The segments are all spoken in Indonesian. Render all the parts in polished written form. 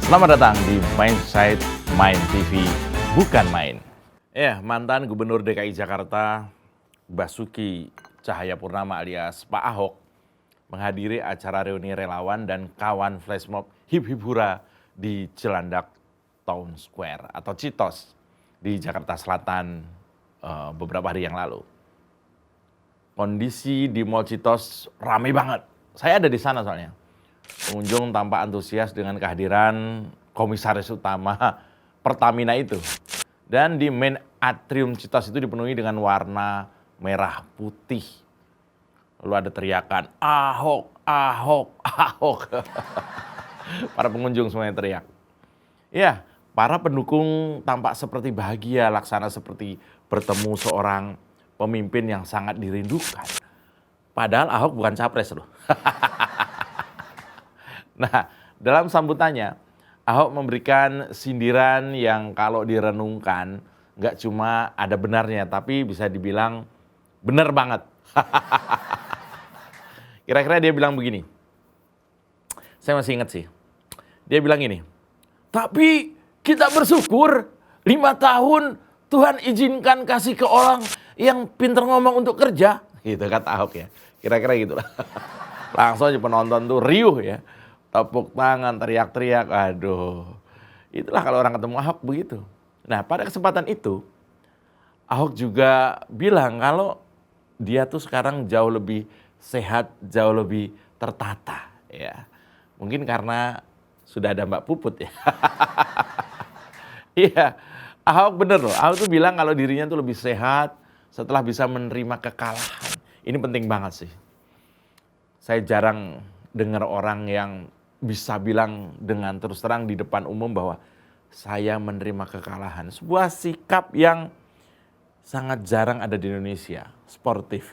Selamat datang di Mindside Main TV, bukan main. Mantan Gubernur DKI Jakarta Basuki Cahayapurnama alias Pak Ahok menghadiri acara reuni relawan dan kawan flashmob Hip Hip Hura di Cilandak Town Square atau Citos di Jakarta Selatan beberapa hari yang lalu. Kondisi di Mall Citos ramai banget. Saya ada di sana soalnya. Pengunjung tampak antusias dengan kehadiran komisaris utama Pertamina itu. Dan di main atrium Citos itu dipenuhi dengan warna merah putih. Lalu ada teriakan, Ahok, Ahok, Ahok. Para pengunjung semuanya teriak. Ya, para pendukung tampak seperti bahagia, laksana seperti bertemu seorang pemimpin yang sangat dirindukan. Padahal Ahok bukan capres loh. Nah, dalam sambutannya, Ahok memberikan sindiran yang kalau direnungkan nggak cuma ada benarnya, tapi bisa dibilang benar banget. Kira-kira dia bilang begini, saya masih ingat sih. Dia bilang gini, tapi kita bersyukur 5 tahun Tuhan izinkan kasih ke orang yang pintar ngomong untuk kerja. Gitu kata Ahok ya, kira-kira gitulah. Langsung aja penonton tuh riuh ya. Tepuk tangan, teriak-teriak, aduh. Itulah kalau orang ketemu Ahok begitu. Nah, pada kesempatan itu, Ahok juga bilang kalau dia tuh sekarang jauh lebih sehat, jauh lebih tertata. Ya, mungkin karena sudah ada Mbak Puput ya. Iya, Ahok bener loh. Ahok tuh bilang kalau dirinya tuh lebih sehat setelah bisa menerima kekalahan. Ini penting banget sih. Saya jarang dengar orang yang bisa bilang dengan terus terang di depan umum bahwa saya menerima kekalahan. Sebuah sikap yang sangat jarang ada di Indonesia, sportif.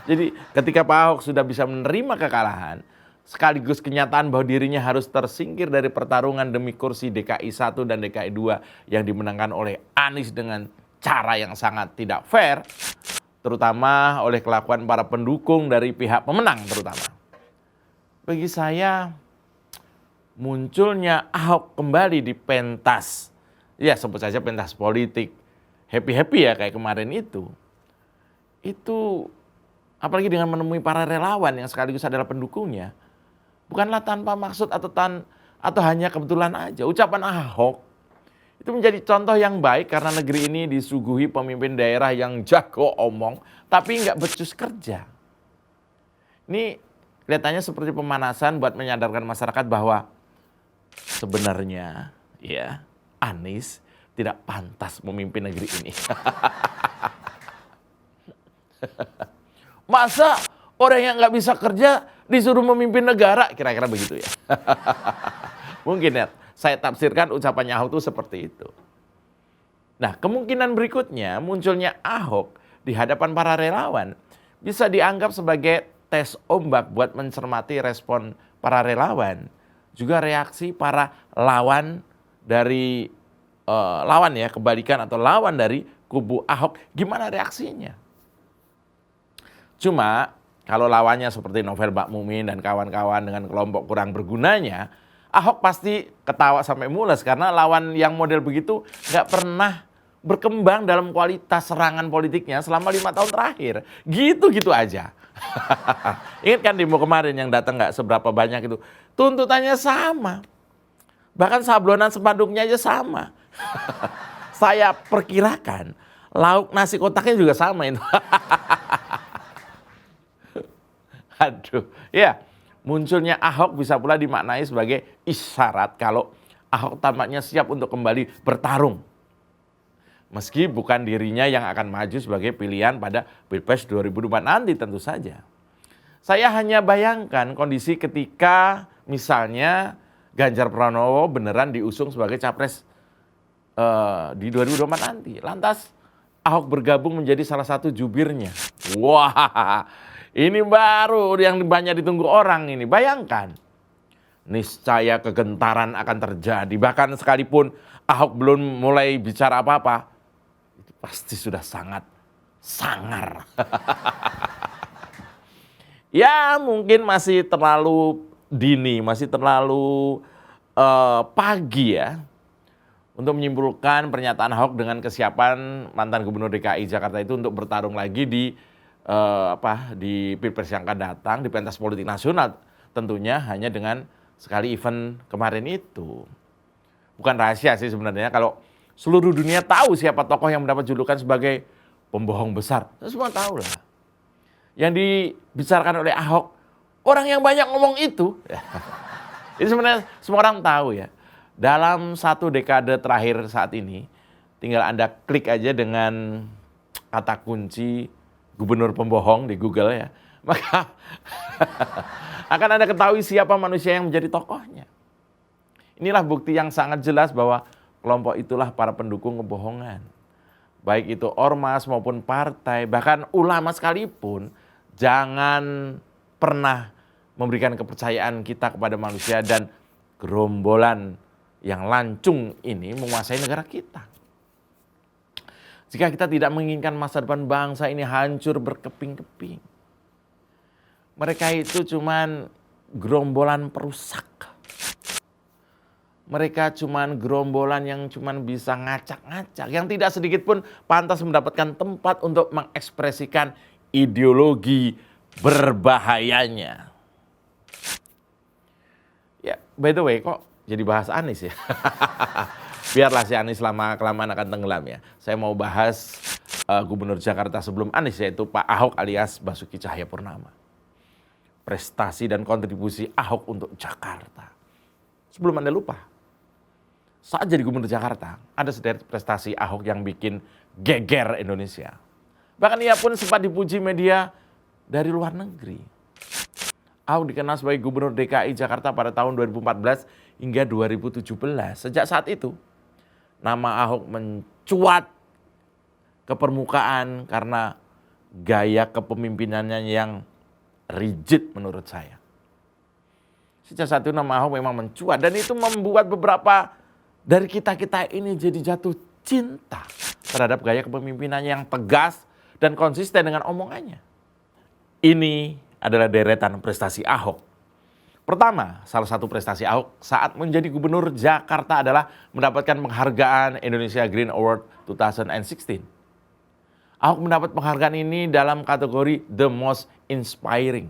Jadi ketika Pak Ahok sudah bisa menerima kekalahan, sekaligus kenyataan bahwa dirinya harus tersingkir dari pertarungan demi kursi DKI 1 dan DKI 2 yang dimenangkan oleh Anies dengan cara yang sangat tidak fair, terutama oleh kelakuan para pendukung dari pihak pemenang terutama. Bagi saya, munculnya Ahok kembali di pentas, ya sebut saja pentas politik, happy-happy ya kayak kemarin itu apalagi dengan menemui para relawan yang sekaligus adalah pendukungnya, bukanlah tanpa maksud atau hanya kebetulan aja. Ucapan Ahok itu menjadi contoh yang baik karena negeri ini disuguhi pemimpin daerah yang jago omong, tapi nggak becus kerja. Ini kelihatannya seperti pemanasan buat menyadarkan masyarakat bahwa sebenarnya ya Anies tidak pantas memimpin negeri ini. Masa orang yang nggak bisa kerja disuruh memimpin negara, kira-kira begitu ya. Mungkin ya, saya tafsirkan ucapannya Ahok itu seperti itu. Nah, kemungkinan berikutnya munculnya Ahok di hadapan para relawan bisa dianggap sebagai tes ombak buat mencermati respon para relawan, juga reaksi para lawan dari lawan ya, kebalikan atau lawan dari kubu Ahok, gimana reaksinya. Cuma kalau lawannya seperti Novel Bakmumin dan kawan-kawan dengan kelompok kurang bergunanya, Ahok pasti ketawa sampai mules karena lawan yang model begitu nggak pernah berkembang dalam kualitas serangan politiknya selama 5 tahun terakhir. Gitu-gitu aja. Ingat kan demo kemarin yang datang nggak seberapa banyak itu. Tuntutannya sama. Bahkan sablonan spanduknya aja sama. Saya perkirakan lauk nasi kotaknya juga sama itu. Aduh, ya. Munculnya Ahok bisa pula dimaknai sebagai isyarat kalau Ahok tampaknya siap untuk kembali bertarung. Meski bukan dirinya yang akan maju sebagai pilihan pada Pilpres 2024 nanti tentu saja. Saya hanya bayangkan kondisi ketika misalnya Ganjar Pranowo beneran diusung sebagai capres di 2024 nanti. Lantas Ahok bergabung menjadi salah satu jubirnya. Wah, ini baru yang banyak ditunggu orang ini. Bayangkan, niscaya kegentaran akan terjadi. Bahkan sekalipun Ahok belum mulai bicara apa-apa, itu pasti sudah sangat sangar. Ya mungkin masih terlalu dini, masih terlalu pagi ya untuk menyimpulkan pernyataan Ahok dengan kesiapan mantan Gubernur DKI Jakarta itu untuk bertarung lagi di Pilpres yang akan datang, di pentas politik nasional tentunya hanya dengan sekali event kemarin itu. Bukan rahasia sih sebenarnya kalau seluruh dunia tahu siapa tokoh yang mendapat julukan sebagai pembohong besar. Semua tahu lah. Yang dibicarakan oleh Ahok, orang yang banyak ngomong itu. Itu sebenarnya semua orang tahu ya. Dalam 1 dekade terakhir saat ini, tinggal Anda klik aja dengan kata kunci gubernur pembohong di Google ya. Maka akan Anda ketahui siapa manusia yang menjadi tokohnya. Inilah bukti yang sangat jelas bahwa kelompok itulah para pendukung kebohongan. Baik itu ormas maupun partai, bahkan ulama sekalipun, jangan pernah memberikan kepercayaan kita kepada manusia dan gerombolan yang lancung ini menguasai negara kita. Jika kita tidak menginginkan masa depan bangsa ini hancur berkeping-keping. Mereka itu cuman gerombolan perusak. Mereka cuman gerombolan yang cuman bisa ngacak-ngacak. Yang tidak sedikit pun pantas mendapatkan tempat untuk mengekspresikan ideologi berbahayanya. Ya, by the way, kok jadi bahas Anies ya? Biarlah si Anies lama-kelamaan akan tenggelam ya. Saya mau bahas Gubernur Jakarta sebelum Anies, yaitu Pak Ahok alias Basuki Cahayapurnama. Prestasi dan kontribusi Ahok untuk Jakarta. Sebelum Anda lupa, saat jadi Gubernur Jakarta, ada sederet prestasi Ahok yang bikin geger Indonesia. Bahkan ia pun sempat dipuji media dari luar negeri. Ahok dikenal sebagai Gubernur DKI Jakarta pada tahun 2014 hingga 2017. Sejak saat itu, nama Ahok mencuat ke permukaan karena gaya kepemimpinannya yang rigid menurut saya. Sejak saat itu nama Ahok memang mencuat dan itu membuat beberapa dari kita-kita ini jadi jatuh cinta terhadap gaya kepemimpinannya yang tegas dan konsisten dengan omongannya. Ini adalah deretan prestasi Ahok. Pertama, salah satu prestasi Ahok saat menjadi Gubernur Jakarta adalah mendapatkan penghargaan Indonesia Green Award 2016. Ahok mendapat penghargaan ini dalam kategori The Most Inspiring.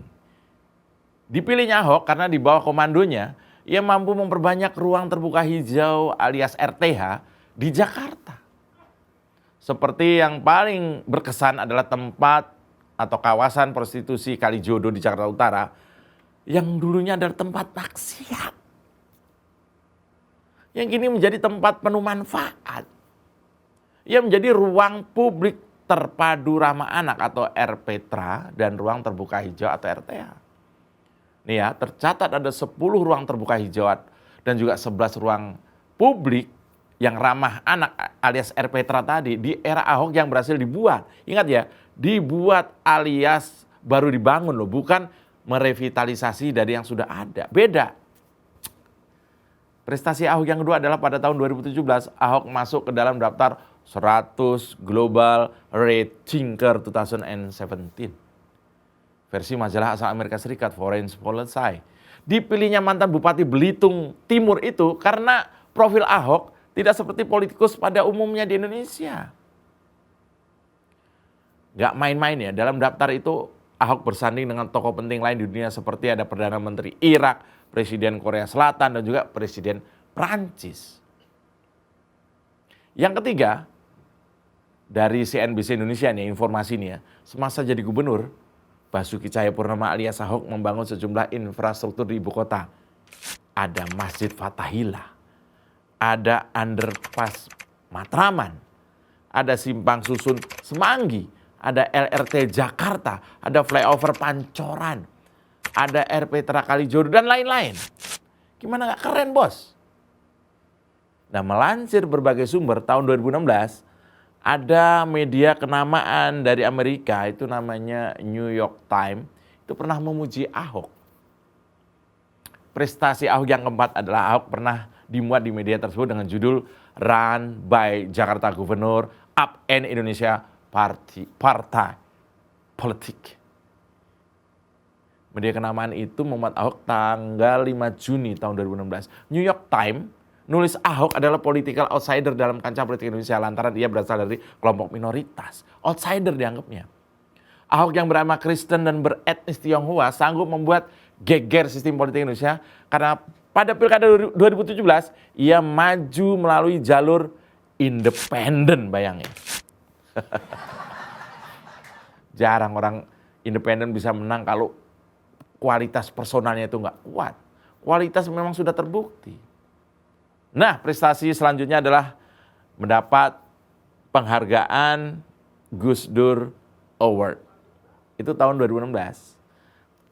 Dipilihnya Ahok karena di bawah komandonya, ia mampu memperbanyak ruang terbuka hijau alias RTH di Jakarta. Seperti yang paling berkesan adalah tempat atau kawasan prostitusi Kalijodo di Jakarta Utara yang dulunya adalah tempat maksiat. Yang kini menjadi tempat penuh manfaat. Ia menjadi ruang publik terpadu ramah anak atau RPTRA dan ruang terbuka hijau atau RTH. Nih ya, tercatat ada 10 ruang terbuka hijau dan juga 11 ruang publik yang ramah anak alias RPTRA tadi di era Ahok yang berhasil dibuat. Ingat ya, dibuat alias baru dibangun loh, bukan merevitalisasi dari yang sudah ada. Beda. Prestasi Ahok yang kedua adalah pada tahun 2017, Ahok masuk ke dalam daftar 100 Global Ratinker 2017. Versi majalah asal Amerika Serikat, Foreign Policy. Dipilihnya mantan Bupati Belitung Timur itu karena profil Ahok tidak seperti politikus pada umumnya di Indonesia. Gak main-main ya, dalam daftar itu Ahok bersanding dengan tokoh penting lain di dunia seperti ada Perdana Menteri Irak, Presiden Korea Selatan, dan juga Presiden Prancis. Yang ketiga, dari CNBC Indonesia nih informasi nih ya, semasa jadi gubernur, Basuki Cahayapurnama alias Ahok membangun sejumlah infrastruktur di ibu kota. Ada Masjid Fathahillah, ada underpass Matraman, ada simpang susun Semanggi, ada LRT Jakarta, ada flyover Pancoran, ada RPTRA Kalijodo, dan lain-lain. Gimana gak keren, bos? Nah, melansir berbagai sumber tahun 2016, ada media kenamaan dari Amerika, itu namanya New York Times, itu pernah memuji Ahok. Prestasi Ahok yang keempat adalah Ahok pernah dimuat di media tersebut dengan judul Run by Jakarta Governor, Up and Indonesia Partai Politik. Media kenamaan itu memuat Ahok tanggal 5 Juni tahun 2016. New York Times nulis Ahok adalah political outsider dalam kancah politik Indonesia lantaran ia berasal dari kelompok minoritas. Outsider dianggapnya. Ahok yang beragama Kristen dan beretnis Tionghoa sanggup membuat geger sistem politik Indonesia karena pada Pilkada 2017 ia maju melalui jalur independen, bayangin. Jarang orang independen bisa menang kalau kualitas personalnya itu nggak kuat. Kualitas memang sudah terbukti. Nah, prestasi selanjutnya adalah mendapat penghargaan Gus Dur Award. Itu tahun 2016.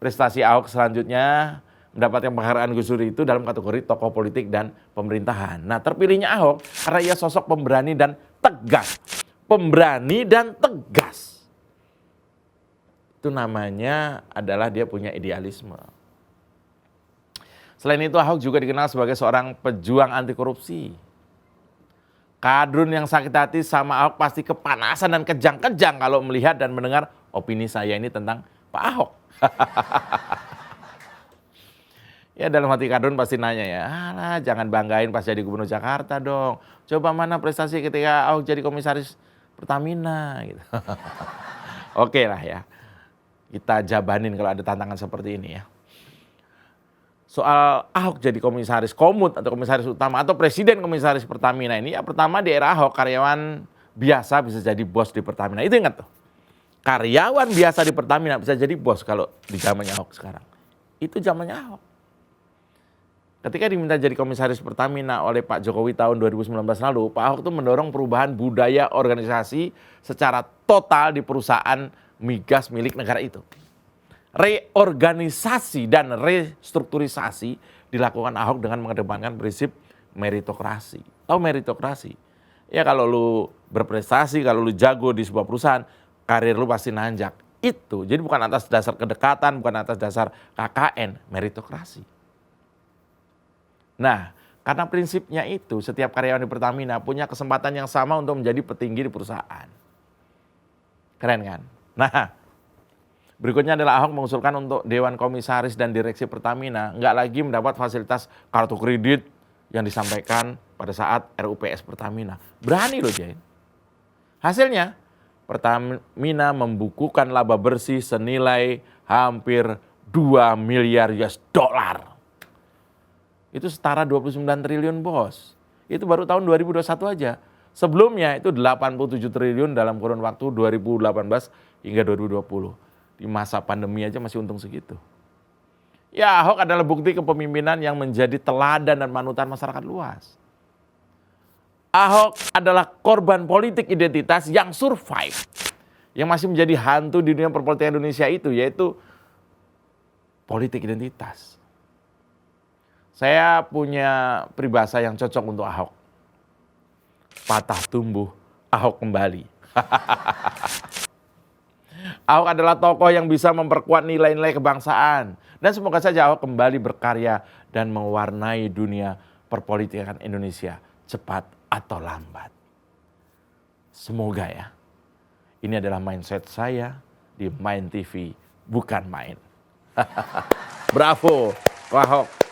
Prestasi Ahok selanjutnya mendapatkan penghargaan Gus Dur itu dalam kategori tokoh politik dan pemerintahan. Nah, terpilihnya Ahok karena ia sosok pemberani dan tegas. Pemberani dan tegas. Itu namanya adalah dia punya idealisme. Selain itu Ahok juga dikenal sebagai seorang pejuang anti korupsi. Kadrun yang sakit hati sama Ahok pasti kepanasan dan kejang-kejang kalau melihat dan mendengar opini saya ini tentang Pak Ahok. Ya dalam hati kadrun pasti nanya ya, alah jangan banggain pas jadi gubernur Jakarta dong. Coba mana prestasi ketika Ahok jadi komisaris Pertamina gitu. Oke lah ya. Kita jabanin kalau ada tantangan seperti ini ya. Soal Ahok jadi komisaris komut atau komisaris utama atau presiden komisaris Pertamina ini ya pertama di era Ahok karyawan biasa bisa jadi bos di Pertamina. Itu ingat tuh. Karyawan biasa di Pertamina bisa jadi bos kalau di zamannya Ahok sekarang. Itu zamannya Ahok. Ketika diminta jadi komisaris Pertamina oleh Pak Jokowi tahun 2019 lalu, Pak Ahok itu mendorong perubahan budaya organisasi secara total di perusahaan migas milik negara itu. Reorganisasi dan restrukturisasi dilakukan Ahok dengan mengedepankan prinsip meritokrasi. Tahu meritokrasi? Ya kalau lu berprestasi, kalau lu jago di sebuah perusahaan, karir lu pasti nanjak. Itu, jadi bukan atas dasar kedekatan, bukan atas dasar KKN, meritokrasi. Nah, karena prinsipnya itu, setiap karyawan di Pertamina punya kesempatan yang sama untuk menjadi petinggi di perusahaan. Keren kan? Nah, berikutnya adalah Ahok mengusulkan untuk Dewan Komisaris dan Direksi Pertamina nggak lagi mendapat fasilitas kartu kredit yang disampaikan pada saat RUPS Pertamina. Berani loh Jain. Hasilnya, Pertamina membukukan laba bersih senilai hampir 2 miliar US dollar. Itu setara 29 triliun bos. Itu baru tahun 2021 aja. Sebelumnya itu 87 triliun dalam kurun waktu 2018 hingga 2020. Di masa pandemi aja masih untung segitu. Ya Ahok adalah bukti kepemimpinan yang menjadi teladan dan manutan masyarakat luas. Ahok adalah korban politik identitas yang survive. Yang masih menjadi hantu di dunia perpolitikan Indonesia itu yaitu politik identitas. Saya punya peribahasa yang cocok untuk Ahok. Patah tumbuh, Ahok kembali. Ahok adalah tokoh yang bisa memperkuat nilai-nilai kebangsaan. Dan semoga saja Ahok kembali berkarya dan mewarnai dunia perpolitikan Indonesia cepat atau lambat. Semoga ya. Ini adalah mindset saya di Main TV, bukan main. Bravo, Ahok.